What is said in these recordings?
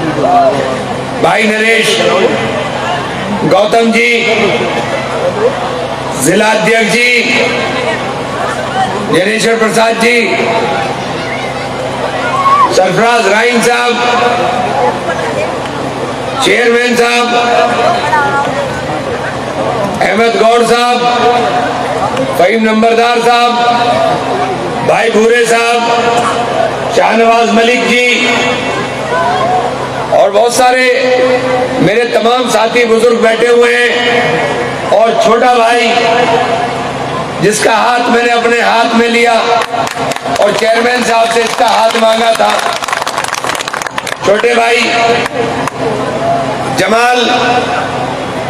भाई नरेश, गौतम जी, जिला अध्यक्ष जी, ज्ञानेश्वर प्रसाद जी, सरफराज राइन साहब, चेयरमैन साहब, अहमद गौड़ साहब, फहीम नंबरदार साहब, भाई भूरे साहब, शाहनवाज मलिक जी और बहुत सारे मेरे तमाम साथी बुजुर्ग बैठे हुए हैं, और छोटा भाई जिसका हाथ मैंने अपने हाथ में लिया और चेयरमैन साहब से इसका हाथ मांगा था, छोटे भाई जमाल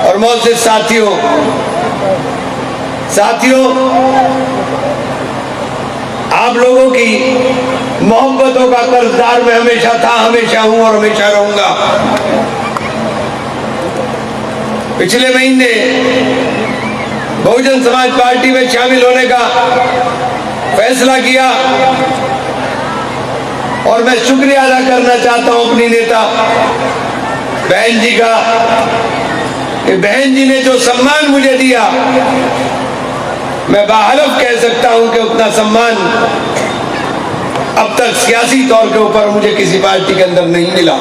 और मोहसिस साथियों, आप लोगों की मोहब्बतों का कर्जदार मैं हमेशा था, हमेशा हूं और हमेशा रहूंगा। पिछले महीने बहुजन समाज पार्टी में शामिल होने का फैसला किया और मैं शुक्रिया अदा करना चाहता हूं अपनी नेता बहन जी का, कि बहन जी ने जो सम्मान मुझे दिया, मैं बाहलफ कह सकता हूं कि उतना सम्मान अब तक सियासी तौर के ऊपर मुझे किसी पार्टी के अंदर नहीं मिला।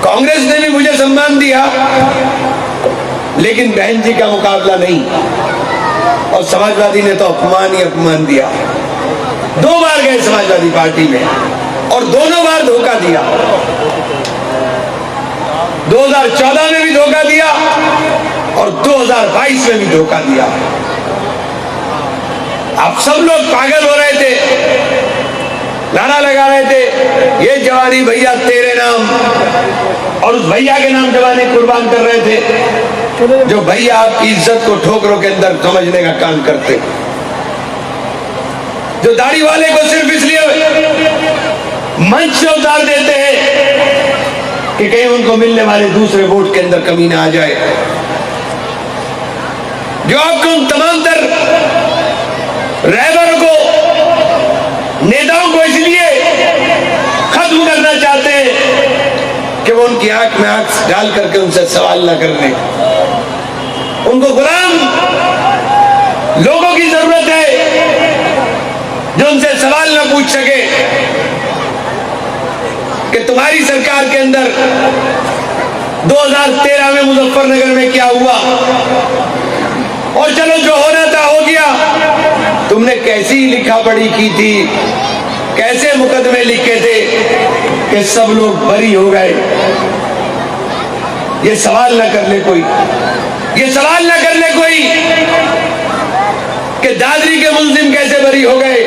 कांग्रेस ने भी मुझे सम्मान दिया, लेकिन बहन जी का मुकाबला नहीं, और समाजवादी ने तो अपमान ही अपमान दिया। 2 बार गए समाजवादी पार्टी में और दोनों बार धोखा दिया। 2014 में भी धोखा दिया और 2022 में भी धोखा दिया। आप सब लोग पागल हो रहे थे, नारा लगा रहे थे, ये जवानी भैया तेरे नाम, और उस भैया के नाम जवानी कुर्बान कर रहे थे जो भैया आपकी इज्जत को ठोकरों के अंदर समझने का काम करते, जो दाढ़ी वाले को सिर्फ इसलिए मंच से उतार देते हैं कि कहीं उनको मिलने वाले दूसरे वोट के अंदर कमी ना आ जाए, जो आपको उन तमाम तर रहबरों को, नेताओं को इसलिए खत्म करना चाहते हैं कि वो उनकी आंख में आंख डाल करके उनसे सवाल ना करने। उनको गुलाम लोगों की जरूरत है जो उनसे सवाल ना पूछ सके कि तुम्हारी सरकार के अंदर 2013 में मुजफ्फरनगर में क्या हुआ, और चलो जो होना था हो गया, तुमने कैसी लिखा पढ़ी की थी, कैसे मुकदमे लिखे थे कि सब लोग बरी हो गए। ये सवाल ना कर ले कोई, ये सवाल ना कर ले कोई कि दादरी के मुल्जिम कैसे बरी हो गए।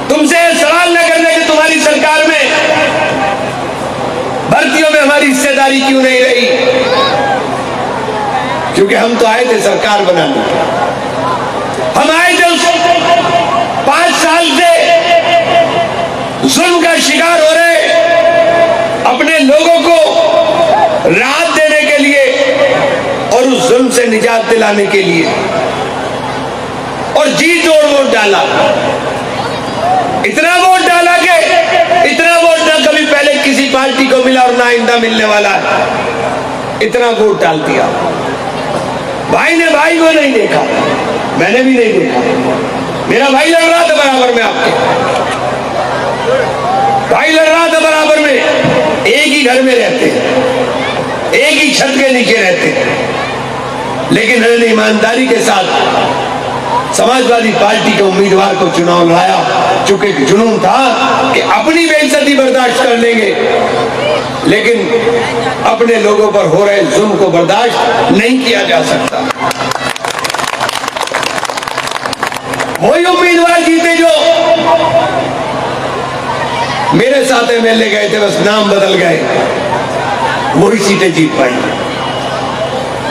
तुमसे सवाल ना करने कि तुम्हारी सरकार में भर्तियों में हमारी हिस्सेदारी क्यों नहीं रही, क्योंकि हम तो आए थे सरकार बनाने। हम आए थे उस 5 साल से जुल्म का शिकार हो रहे अपने लोगों को राहत देने के लिए और उस जुल्म से निजात दिलाने के लिए, और जी तोड़ वोट डाला, इतना वोट डाला कि इतना वोट ना कभी पहले किसी पार्टी को मिला और ना आइंदा मिलने वाला है, इतना वोट डाल दिया। भाई ने भाई को नहीं देखा, मैंने भी नहीं देखा। मेरा भाई लड़ रहा था बराबर में, आपके भाई लड़ रहा था बराबर में, एक ही घर में रहते, एक ही छत के नीचे रहते, लेकिन मैंने ईमानदारी के साथ समाजवादी पार्टी के उम्मीदवार को चुनाव लड़ाया, चूंकि जुनून था कि अपनी बेइज्जती बर्दाश्त कर लेंगे, लेकिन अपने लोगों पर हो रहे जुल्म को बर्दाश्त नहीं किया जा सकता। वही उम्मीदवार जीते जो मेरे साथ एमएलए गए थे, बस नाम बदल गए, वही सीटें जीत पाई।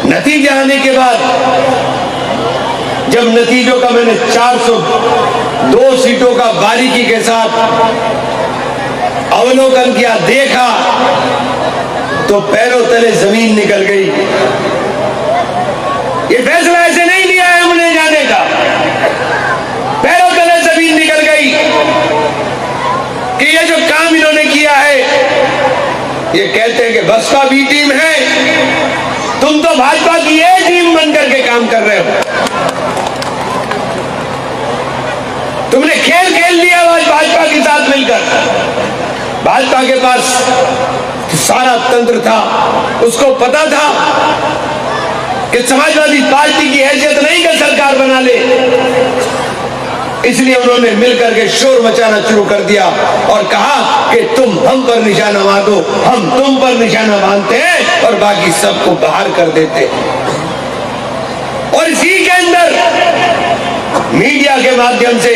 नतीजे आने के बाद जब नतीजों का मैंने 402 सीटों का बारीकी के साथ अवलोकन किया, देखा, तो पैरों तले जमीन निकल गई। ये फैसला ऐसे नहीं लिया है हमने जाने का, पैरों तले जमीन निकल गई। काम कर रहे हो। तुमने खेल खेल लिया आज भाजपा के साथ मिलकर। भाजपा के पास सारा तंत्र था, उसको पता था कि समाजवादी पार्टी की हैसियत नहीं कि सरकार बना ले, इसलिए उन्होंने मिलकर के शोर मचाना शुरू कर दिया और कहा कि तुम हम पर निशाना बांधो, हम तुम पर निशाना बांधते हैं और बाकी सबको बाहर कर देते हैं। और इसी के अंदर मीडिया के माध्यम से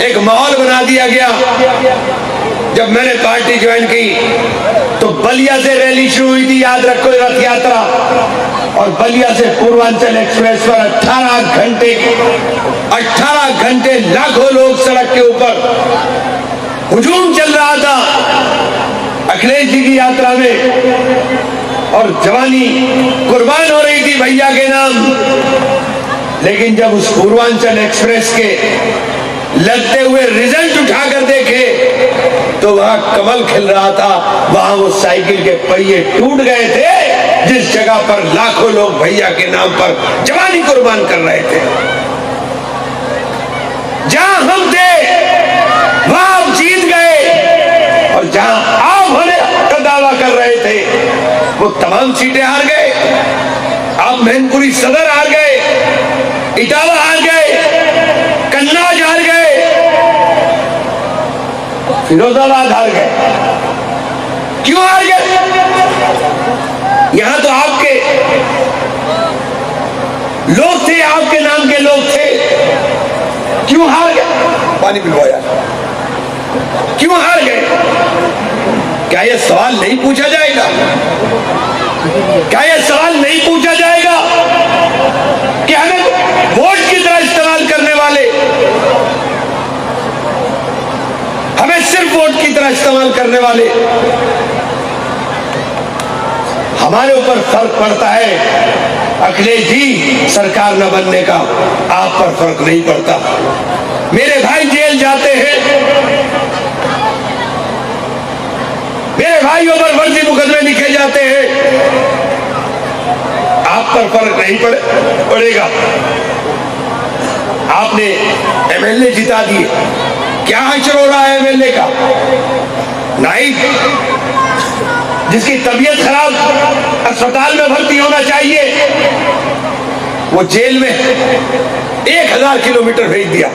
एक माहौल बना दिया गया। जब मैंने पार्टी ज्वाइन की तो बलिया से रैली शुरू हुई थी, याद रखो, रथ यात्रा, और बलिया से पूर्वांचल एक्सप्रेस पर 18 घंटे लाखों लोग सड़क के ऊपर, हुजूम चल रहा था अखिलेश जी की यात्रा में और जवानी कुर्बान हो रही थी भैया के नाम। लेकिन जब उस पूर्वांचल एक्सप्रेस के लगते हुए रिजल्ट उठाकर देखे तो वहां कमल खिल रहा था, वहां वो साइकिल के पहिए टूट गए थे जिस जगह पर लाखों लोग भैया के नाम पर जवानी कुर्बान कर रहे थे। जहां हम थे वहां आप जीत गए और जहां आप होने का दावा कर रहे थे वो तमाम सीटें हार गए। आप मैनपुरी सदर हार गए, इटावा हार गए, कन्नौज हार गए, फिरोजाबाद हार गए। क्यों हार गए? यहां तो आपके लोग थे, आपके नाम के लोग थे। क्यों हार गए? पानी पिलवाया। क्यों हार गए? क्या यह सवाल नहीं पूछा जाएगा? क्या यह सवाल नहीं पूछा जाएगा कि हमें वोट की तरह इस्तेमाल करने वाले, हमें सिर्फ वोट की तरह इस्तेमाल करने वाले, हमारे ऊपर फर्क पड़ता है। अखिलेश जी सरकार न बनने का आप पर फर्क नहीं पड़ता। मेरे भाई जेल जाते हैं, मेरे भाइयों पर फर्जी मुकदमे लिखे जाते हैं, आप पर फर्क नहीं पड़ेगा। आपने एमएलए जिता दिए, क्या हशर हो रहा है एमएलए का? नाइब जिसकी तबीयत खराब अस्पताल में भर्ती होना चाहिए, वो जेल में 1000 किलोमीटर भेज दिया।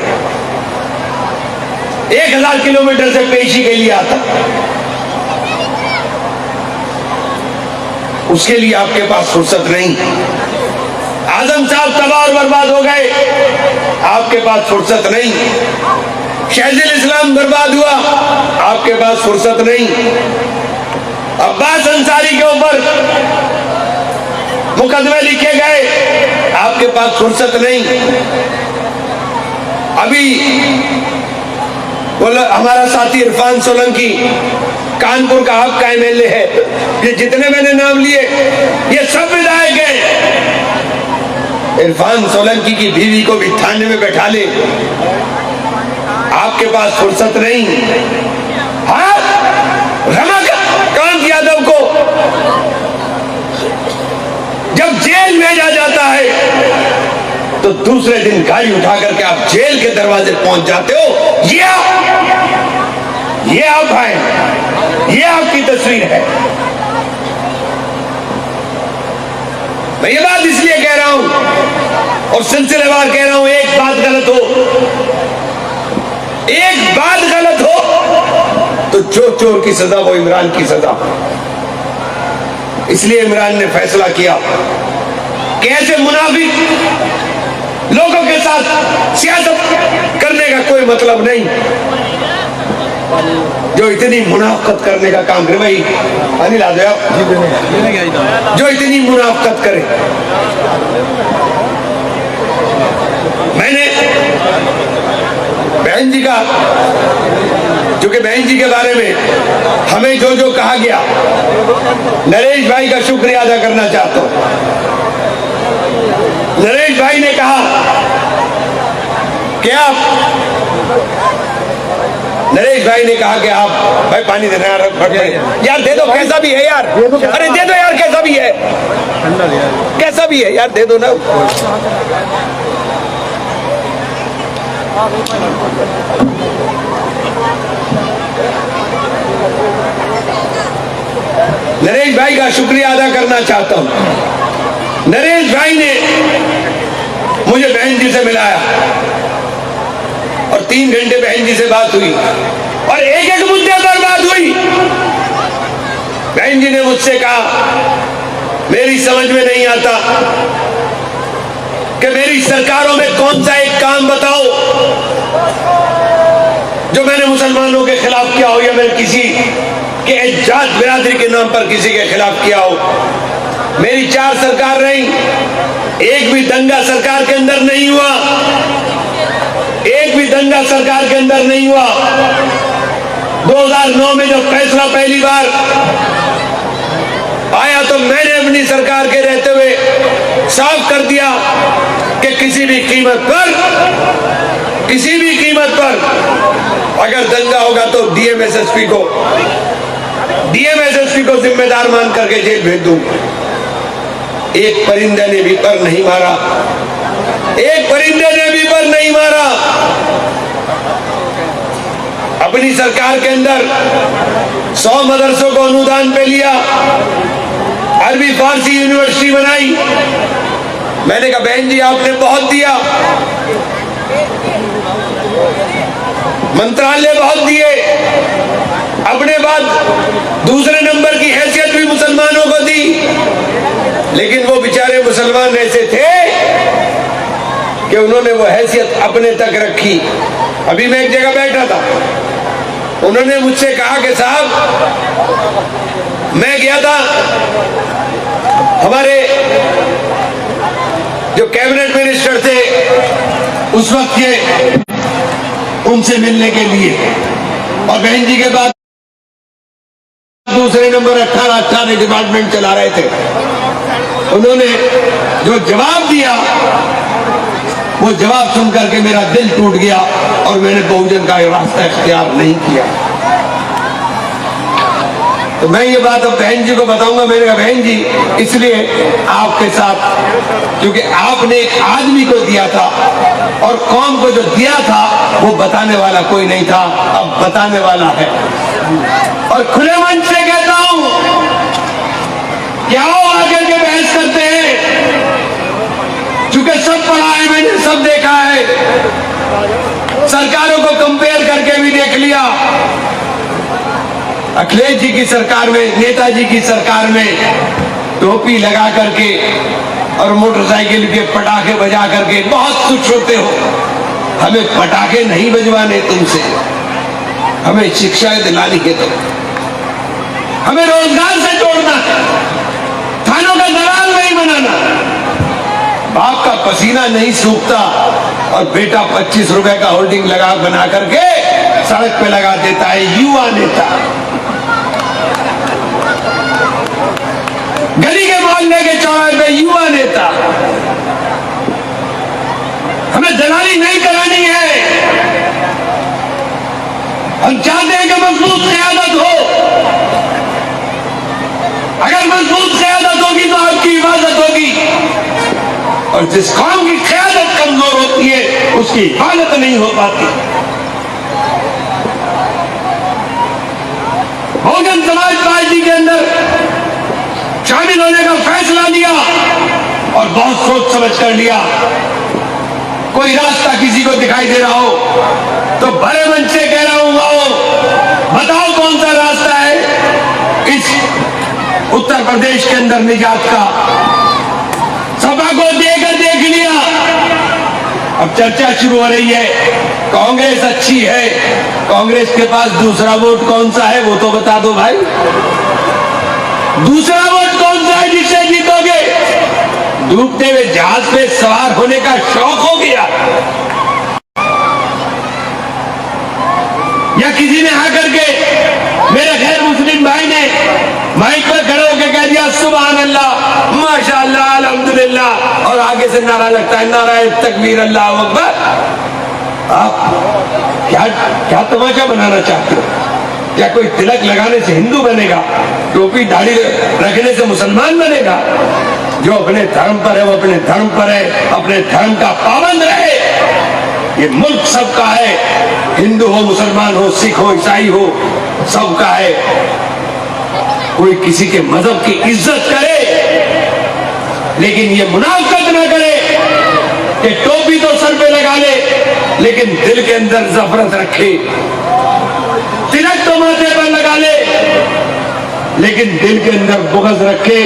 1000 किलोमीटर से पेशी के लिए आता, उसके लिए आपके पास फुर्सत नहीं। आजम साहब तबाह और बर्बाद हो गए, आपके पास फुर्सत नहीं। शहजुल इस्लाम बर्बाद हुआ, आपके पास फुर्सत नहीं। अब्बास अंसारी के ऊपर मुकदमे लिखे गए, आपके पास फुर्सत नहीं। अभी बोला हमारा साथी इरफान सोलंकी कानपुर का आपका एमएलए है, ये जितने मैंने नाम लिए ये सब विधायक हैं। इरफान सोलंकी की बीवी को भी थाने में बैठा ले, आपके पास फुर्सत नहीं। हाँ, रमाकांत यादव को जब जेल भेजा जाता है तो दूसरे दिन गाड़ी उठा करके आप जेल के दरवाजे पहुंच जाते हो। ये आप हैं, ये आपकी तस्वीर है। मैं ये बात इसलिए कह रहा हूं और सिलसिलेवार कह रहा हूं, एक बात गलत हो, एक बात गलत हो तो जो चोर की सजा वो इमरान की सजा। इसलिए इमरान ने फैसला किया कि ऐसे मुनाफिक लोगों के साथ सियासत करने का कोई मतलब नहीं, जो इतनी मुनाफकत करने का काम करे। भाई अनिल आ जाओ, जो इतनी मुनाफकत करे। मैंने बहन जी का, क्योंकि बहन जी के बारे में हमें जो जो कहा गया, नरेश भाई का शुक्रिया अदा करना चाहता हूं। नरेश भाई ने कहा कि आप, नरेश नरेश भाई ने कहा कि आप भाई पानी देना यार दे दो, कैसा भी है यार, अरे दे दो यार, कैसा भी है, कैसा भी है यार, दे दो ना। नरेश भाई का शुक्रिया अदा करना चाहता हूं। नरेश भाई ने मुझे बहन जी से मिलाया और 3 घंटे बहन जी से बात हुई और एक एक मुद्दे पर बात हुई। बहन जी ने मुझसे कहा मेरी समझ में नहीं आता कि मेरी सरकारों में कौन सा एक काम बताओ जो मैंने मुसलमानों के खिलाफ किया हो या मैंने किसी के जात बिरादरी के नाम पर किसी के खिलाफ किया हो। मेरी 4 सरकार रही, एक भी दंगा सरकार के अंदर नहीं हुआ, एक भी दंगा सरकार के अंदर नहीं हुआ। 2009 में जब फैसला पहली बार आया तो मैंने अपनी सरकार के रहते हुए साफ कर दिया कि किसी भी कीमत पर अगर दंगा होगा तो डीएमएसएसपी को जिम्मेदार मान करके जेल भेज दूंगा। एक परिंदे ने भी पर नहीं मारा, एक परिंदे ने भी पर नहीं मारा। अपनी सरकार के अंदर 100 मदरसों को अनुदान पे लिया, अरबी फारसी यूनिवर्सिटी बनाई। मैंने कहा बहन जी आपने बहुत दिया, मंत्रालय बहुत दिए, अपने बाद दूसरे नंबर की हैसियत भी मुसलमानों को दी, लेकिन वो बेचारे मुसलमान ऐसे थे कि उन्होंने वो हैसियत अपने तक रखी। अभी मैं एक जगह बैठा था, उन्होंने मुझसे कहा कि साहब मैं गया था हमारे जो कैबिनेट मिनिस्टर थे उस वक्त के, उनसे मिलने के लिए, और बहन जी के बाद दूसरे नंबर 18 डिपार्टमेंट चला रहे थे। उन्होंने जो जवाब दिया वो जवाब सुन करके मेरा दिल टूट गया और मैंने बहुजन का रास्ता इख्तियार नहीं किया। तो मैं ये बात अब बहन जी को बताऊंगा। मैंने कहा बहन जी इसलिए आपके साथ, क्योंकि आपने एक आदमी को दिया था और कौम को जो दिया था वो बताने वाला कोई नहीं था, अब बताने वाला है। और खुले मन से कहता हूं क्या हो आगे के बहस करते हैं, क्योंकि सब पढ़ा है, मैंने सब देखा है, सरकारों को कंपेयर करके भी देख लिया। अखिलेश जी की सरकार में, नेताजी की सरकार में टोपी लगा करके और मोटरसाइकिल के पटाखे बजा करके बहुत खुश होते हो। हमें पटाखे नहीं बजवाने तुमसे, हमें शिक्षा दिलानी है, तो हमें रोजगार से जोड़ना है, थानों का दलाल नहीं बनाना। बाप का पसीना नहीं सूखता और बेटा 25 रुपए का होल्डिंग लगा बना करके सड़क पे लगा देता है युवा नेता। गली के मोहल्ले के चौराहे पे युवा नेता। हमें दलाली नहीं करानी है, हम चाहते हैं कि मजबूत क़यादत हो। अगर मजबूत क़यादत होगी तो आपकी हिफाजत होगी, और जिस कौम की क़यादत कमजोर होती है उसकी हिफाजत नहीं हो पाती। बहुजन समाज पार्टी के अंदर शामिल होने का फैसला लिया और बहुत सोच समझ कर लिया। कोई रास्ता किसी को दिखाई दे रहा हो तो बड़े मन से कह रहा हूं आओ बताओ कौन सा रास्ता है इस उत्तर प्रदेश के अंदर निजात का। सभा को देकर देख लिया, अब चर्चा शुरू हो रही है। कांग्रेस अच्छी है, कांग्रेस के पास दूसरा वोट कौन सा है वो तो बता दो भाई। दूसरा वोट कौन सा है जिससे जीतोगे? डूबते हुए जहाज पे सवार होने का शौक हो गया, या किसी ने आकर के मेरे गैर मुस्लिम भाई ने माइक पर खड़े होकर कह दिया सुभान अल्लाह माशाअल्लाह अल्हम्दुलिल्लाह, और आगे से नारा लगता है नारा तकबीर अल्लाह अकबर। आप क्या तमाशा बनाना चाहते हो? क्या कोई तिलक लगाने से हिंदू बनेगा? टोपी दाढ़ी रखने से मुसलमान बनेगा? जो अपने धर्म पर है वो अपने धर्म पर है, अपने धर्म का पाबंद रहे। ये मुल्क सबका है, हिंदू हो, मुसलमान हो, सिख हो, ईसाई हो, सबका है। कोई किसी के मजहब की इज्जत करे, लेकिन ये मुनाफिकत ना करे कि टोपी तो सर पे लगा ले लेकिन दिल के अंदर नफरत रखे, तिलक तो माथे पर लगा ले लेकिन दिल के अंदर बुग़्ज़ रखे।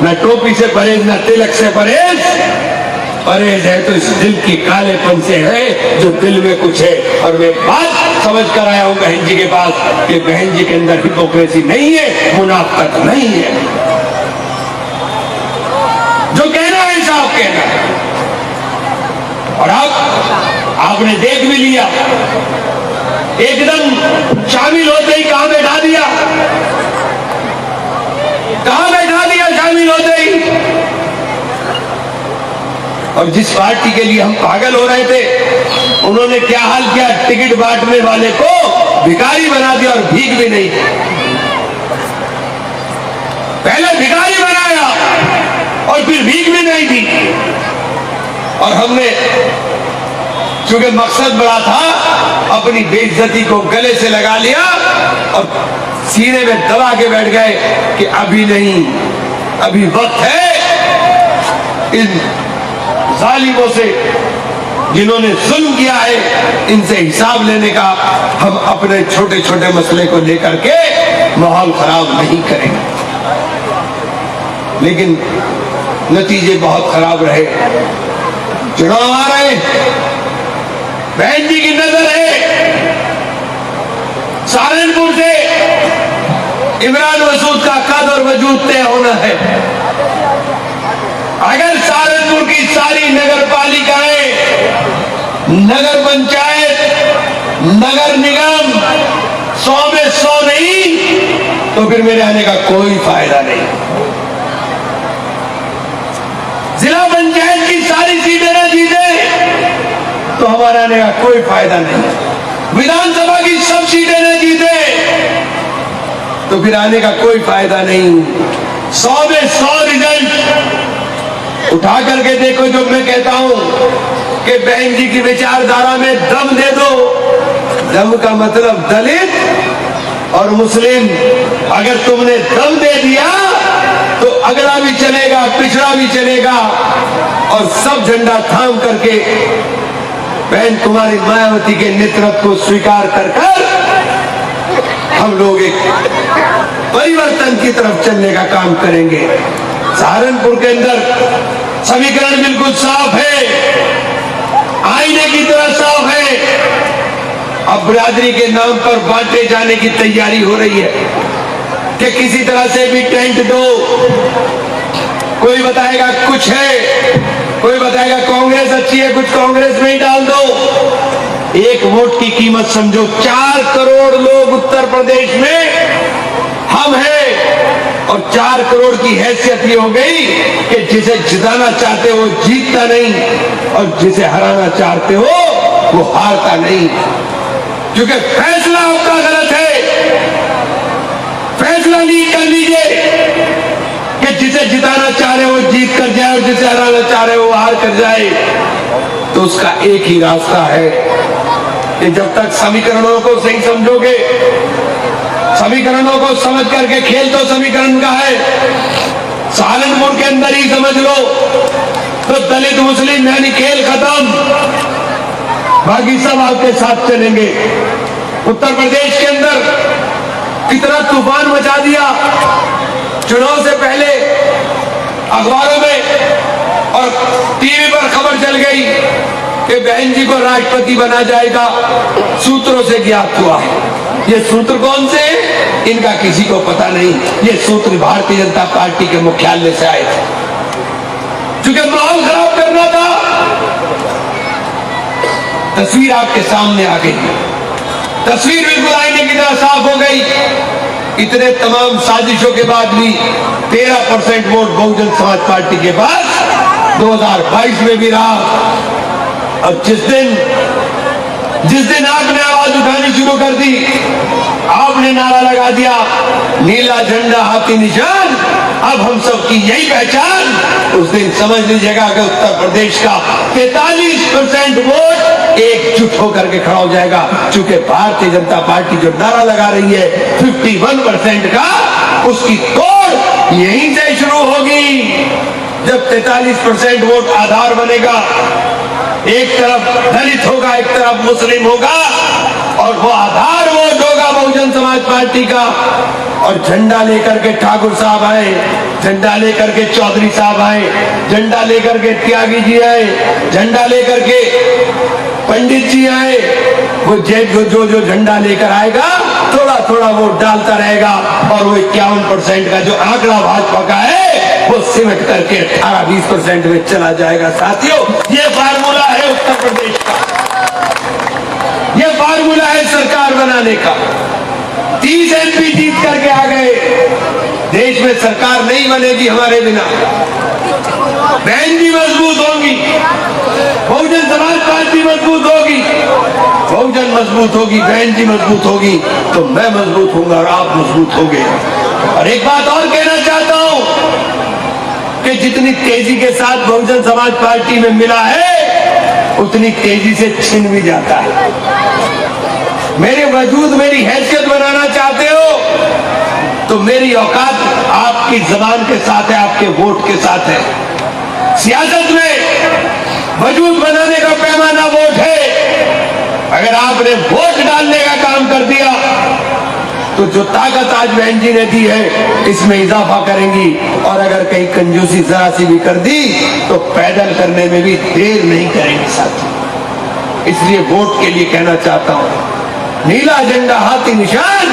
न टोपी से परहेज, न तिलक से परहेज। परहेज है तो इस दिल की कालेपन से है जो दिल में कुछ है। और मैं बात समझ कर आया हूं बहन जी के पास कि बहन जी के अंदर हिपोक्रेसी नहीं है, मुनाफिकत नहीं है। जो कहना है साफ कहना है। और आपने देख भी लिया, एकदम शामिल होते ही कहां बैठा दिया, कहां बैठा दिया शामिल होते ही। और जिस पार्टी के लिए हम पागल हो रहे थे उन्होंने क्या हाल किया, टिकट बांटने वाले को भिखारी बना दिया और भीख भी नहीं। पहले भिखारी बनाया और फिर भीख भी नहीं दी। और हमने चूंकि मकसद बड़ा था, अपनी बेइज्जती को गले से लगा लिया और सीने में दबा के बैठ गए कि अभी नहीं, अभी वक्त है इन जालिमों से जिन्होंने जुल्म किया है, इनसे हिसाब लेने का। हम अपने छोटे छोटे मसले को लेकर के माहौल खराब नहीं करेंगे। लेकिन नतीजे बहुत खराब रहे। चुनाव आ रहे, बहन जी की नजर है सहारनपुर से इमरान मसूद का कद और वजूद तय होना है। अगर सहारनपुर की सारी नगर पालिकाएं, नगर पंचायत, नगर निगम 100 में 100 नहीं तो फिर मेरे आने का कोई फायदा नहीं। जिला पंचायत की सारी सीटें ना जीते तो हमारा आने का कोई फायदा नहीं। विधानसभा की सब सीटें ना जीते तो फिर आने का कोई फायदा नहीं। 100 में 100 रिजल्ट उठा करके देखो। जो मैं कहता हूं कि बहन जी की विचारधारा में दम दे दो। दम का मतलब दलित और मुस्लिम। अगर तुमने दम दे दिया तो अगला भी चलेगा, पिछड़ा भी चलेगा और सब झंडा थाम करके बहन कुमारी मायावती के नेतृत्व को स्वीकार कर हम लोग एक परिवर्तन की तरफ चलने का काम करेंगे। सहारनपुर के अंदर समीकरण बिल्कुल साफ है, आईने की तरह साफ है। अब बिरादरी के नाम पर बांटे जाने की तैयारी हो रही है कि किसी तरह से भी टेंट दो। कोई बताएगा कुछ है, कोई बताएगा कांग्रेस अच्छी है, कुछ कांग्रेस में ही डाल दो। एक वोट की कीमत समझो। 4 करोड़ लोग उत्तर प्रदेश में हम हैं और 4 करोड़ की हैसियत ये हो गई कि जिसे जिताना चाहते हो जीतता नहीं और जिसे हराना चाहते हो वो हारता नहीं। क्योंकि फैसला आपका गलत है। फैसला नहीं कर लीजिए कि जिसे जिताना चाह रहे हो जीत कर जाए और जिसे हराना चाह रहे हो हार कर जाए। तो उसका एक ही रास्ता है कि जब तक समीकरणों को सही समझोगे, समीकरणों को समझ करके खेल तो समीकरण का है। सहारनपुर के अंदर ही समझ लो तो दलित मुस्लिम यानी खेल खत्म, बाकी सब आपके साथ चलेंगे। उत्तर प्रदेश के अंदर कितना तूफान मचा दिया। चुनाव से पहले अखबारों में और टीवी पर खबर चल गई कि बहन जी को राष्ट्रपति बना जाएगा। सूत्रों से ज्ञात हुआ है। ये सूत्र कौन से हैं इनका किसी को पता नहीं। ये सूत्र भारतीय जनता पार्टी के मुख्यालय से आए थे। क्योंकि माहौल खराब करना था। तस्वीर आपके सामने आ गई। तस्वीर बिल्कुल आईने की तरह साफ हो गई। इतने तमाम साजिशों के बाद भी 13% वोट बहुजन समाज पार्टी के पास 2022 में भी रहा। और जिस दिन खानी शुरू कर दी। आपने नारा लगा दिया, नीला झंडा हाथी निशान, अब हम सब की यही पहचान। उस दिन समझ लीजिएगा कि उत्तर प्रदेश का 43% वोट एकजुट होकर के खड़ा हो जाएगा। चूंकि भारतीय जनता पार्टी जो नारा लगा रही है 51% का, उसकी तोड़ यहीं से शुरू होगी। जब 43% वोट आधार बनेगा, एक तरफ दलित होगा, एक तरफ मुस्लिम होगा, और वो आधार वोट होगा बहुजन समाज पार्टी का। और झंडा लेकर के ठाकुर साहब आए, झंडा लेकर के चौधरी साहब आए, झंडा लेकर के त्यागी जी आए, झंडा लेकर के पंडित जी आए। वो जो झंडा लेकर आएगा, थोड़ा थोड़ा वोट डालता रहेगा, और वो 51% का जो आंकड़ा भाजपा का है, वो सिमट करके 18-20% में चला जाएगा। साथियों, ये फार्मूला है उत्तर प्रदेश का, ये फार्मूला है सरकार बनाने का। 30 MP जीत करके आ गए। देश में सरकार नहीं बनेगी हमारे बिना। बहन जी मजबूत होंगी, बहुजन समाज पार्टी मजबूत होगी, बहुजन मजबूत होगी, बहन जी मजबूत होगी, तो मैं मजबूत होऊंगा और आप मजबूत होंगे। और एक बात और कहना चाहता हूं कि जितनी तेजी के साथ बहुजन समाज पार्टी में मिला है, उतनी तेजी से छिन भी जाता है। मेरे वजूद, मेरी हैसियत बनाना चाहते हो, तो मेरी औकात आपकी जबान के साथ है, आपके वोट के साथ है। सियासत में वजूद बनाने का पैमाना वोट है। अगर आपने वोट डालने का काम कर दिया, तो जो ताकत आज बहन जी ने दी है, इसमें इजाफा करेंगी। और अगर कहीं कंजूसी जरा सी भी कर दी, तो पैदल करने में भी देर नहीं करेंगे साथी। इसलिए वोट के लिए कहना चाहता हूं, नीला झंडा हाथी निशान,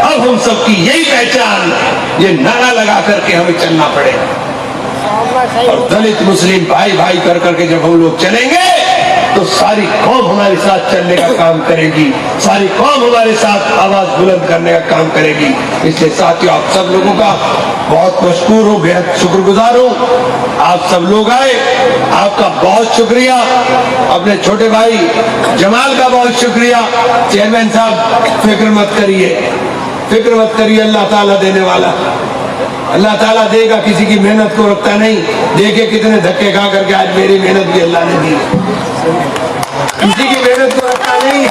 अब हम सबकी यही पहचान। ये नारा लगा करके हमें चलना पड़ेगा। और दलित मुस्लिम भाई भाई कर करके जब हम लोग चलेंगे, तो सारी कौम हमारे साथ चलने का काम करेगी, सारी कौम हमारे साथ आवाज बुलंद करने का काम करेगी। इसलिए साथियों, आप सब लोगों का बहुत मशकूर हूँ, बेहद शुक्रगुजार हूँ। आप सब लोग आए, आपका बहुत शुक्रिया। अपने छोटे भाई जमाल का बहुत शुक्रिया। चेयरमैन साहब, फिक्र मत करिए, फिक्र मत करिए, अल्लाह ताला देने वाला, अल्लाह ताला देगा। किसी की मेहनत को रखता नहीं। देखिए कितने धक्के खा करके आज मेरी मेहनत भी अल्लाह ने दी। किसी की मेहनत को रखता नहीं।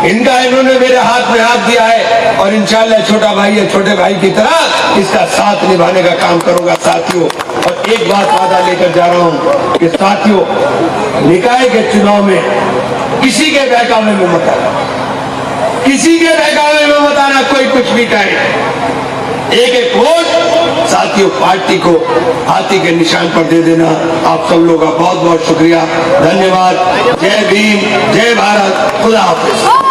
इन्होंने मेरे हाथ में हाथ दिया है, और इंशाअल्लाह छोटा भाई है, छोटे भाई की तरह इसका साथ निभाने का काम करूंगा साथियों। और एक बात वादा लेकर जा रहा हूं कि साथियों, निकाय के चुनाव में किसी के बहकावे में मत आना, किसी के बहकावे में मत आना, कोई कुछ भी कहे। एक एक वोट साथियों पार्टी को हाथी के निशान पर दे देना। आप सब लोगों का बहुत बहुत शुक्रिया, धन्यवाद। जय भीम, जय भारत, खुदा हाफिज।